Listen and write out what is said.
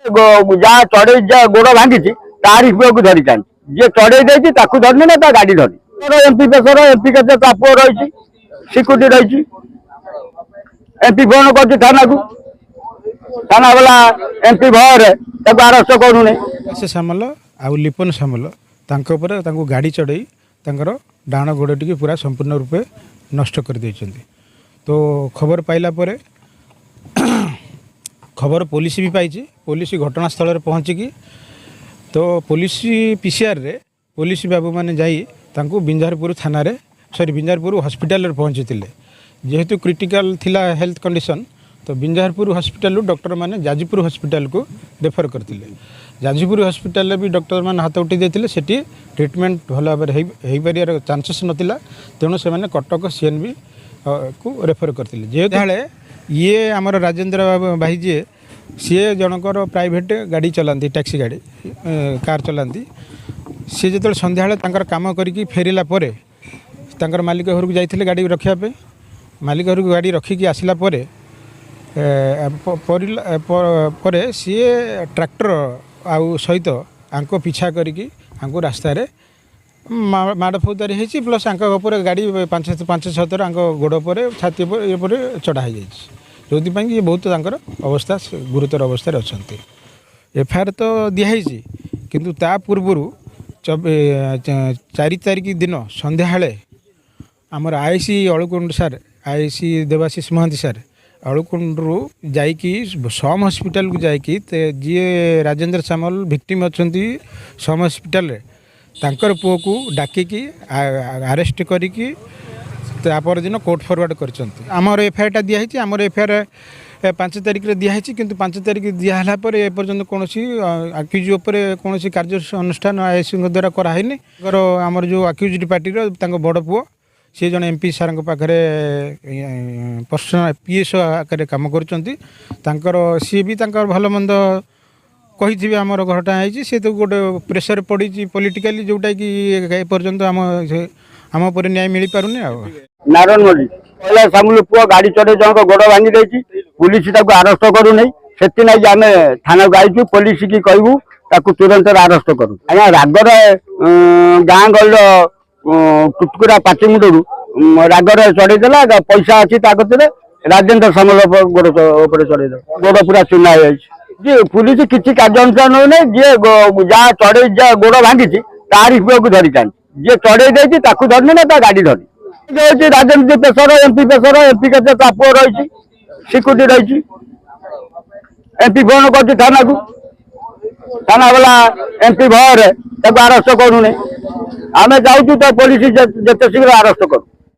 जहाँ चढ़े गोड़ भांगी तारी पुओ को धरी जी चढ़े धरनी ना गाड़ी धरी एमपी पेसर एमपी के पुओ रही सिक्यूरीटी रही एमपी फोन कर थाना को थाना वाला एमपी भय अरेस्ट करूने से सामल आउ लिपन सामल गाड़ी चढ़ई डाण गोड़ टी पूरा संपूर्ण रूपे नष्ट कर देइछन्ती। तो खबर पाइला परे खबर पुलिस भी पाई पुलिस घटनास्थल में पहुँचिकी तो पुलिस पीसीआर रे पुलिस बाबू मैंने जाई तांको बिंजारपुर थाना रे सॉरी बिंजारपुर हॉस्पिटल पहुँची जेहेतु क्रिटिकल थिला हेल्थ कंडीशन तो बिंजारपुर हॉस्पिटल डॉक्टर मैंने जाजपुर हॉस्पिटल को रेफर करते जाजपुर हॉस्पिटल भी डॉक्टर मैंने हाथ उठी देते सेठी ट्रिटमेंट भल भाव पार चांसेस नाला तेणु से कटक सीएनबी को रेफर करते जेहेतु ये आमर राजेंद्र भाई जी सी जनकर प्राइवेट गाड़ी चलाती टैक्सी गाड़ी कार चलाती सी जो सन्ध्या काम करके फेरला मालिक घर को जाते गाड़ी रखापे मालिक घर को गाड़ी रखिकी आसला सी ट्रैक्टर आउ सहित आंको पीछा करिकी आंको रास्ता रे माड़ फौजदारी होती प्लस आंपर गाड़ी पांच छह थर गोड़ पर छाती पर चढ़ा जो ये बहुत अवस्था गुरुतर अवस्था अच्छा एफआईआर तो दिखाई किंतु ता पूर्व 4 तारिख दिन संध्या आमर आईसी अळुकुंड सार आईसी देवाशीष महांती सार अळुकुंडरू जाइकी सम हॉस्पिटल को जाइकी जी राजेंद्र सामल विक्टिम अच्छी सम हॉस्पिटल रे तांकर पुओ को डाकिकी अरेस्ट करिकी तापर दिन कोर्ट फरवर्ड करछन्ती आमर एफआईआर दिखाई आमर एफआईआर 5 तारिख दिखाई किंतु 5 तारिख दिहला ए पर्यंत कौन आक्यूज कौन कार्य अनुष्ठान आईसी द्वारा कराइनि आमर जो आक्यूज पार्टी बड़ पुओ सी जन एमपी सार पाखे पर्सनल पीएसओ आकार कम कर सी भी भल मंद कही आमर घटना है सी तो गोटे प्रेसर पड़ी पॉलिटिकली जोटा कि एपर्यंत आम पर न्याय मिल पारुनी नारायण मोदी पहला सामूल पुआ गाड़ी चढ़े जनक गोड़ भांगी देती पुलिस अरेस्ट करूना से आम थाना को पुलिस की कहूँ तुरंत अरेस्ट करूँ आज्ञा रागर गाँ गल टुटकुरा पाची मुंडू रागर चढ़ेदेला पैसा अच्छी राजेंद्र सामल गोड़ चढ़ेद गोड़ पूरा चुना जी पुलिस किसी कार्यानुष्ठान होने जी जहाँ चढ़े गोड़ भांगी तारी पुओ को धरी जी चढ़े धरनी ना गाड़ी धरी राजनीति पेसर एमपी के पुओ रही सिक्यूरीटी रही एमपी फोन कर थाना को थाना वाला एमपी भय अरेस्ट करूने आम जाऊँ तो पुलिस जिते शीघ्र अरेस्ट करूँ।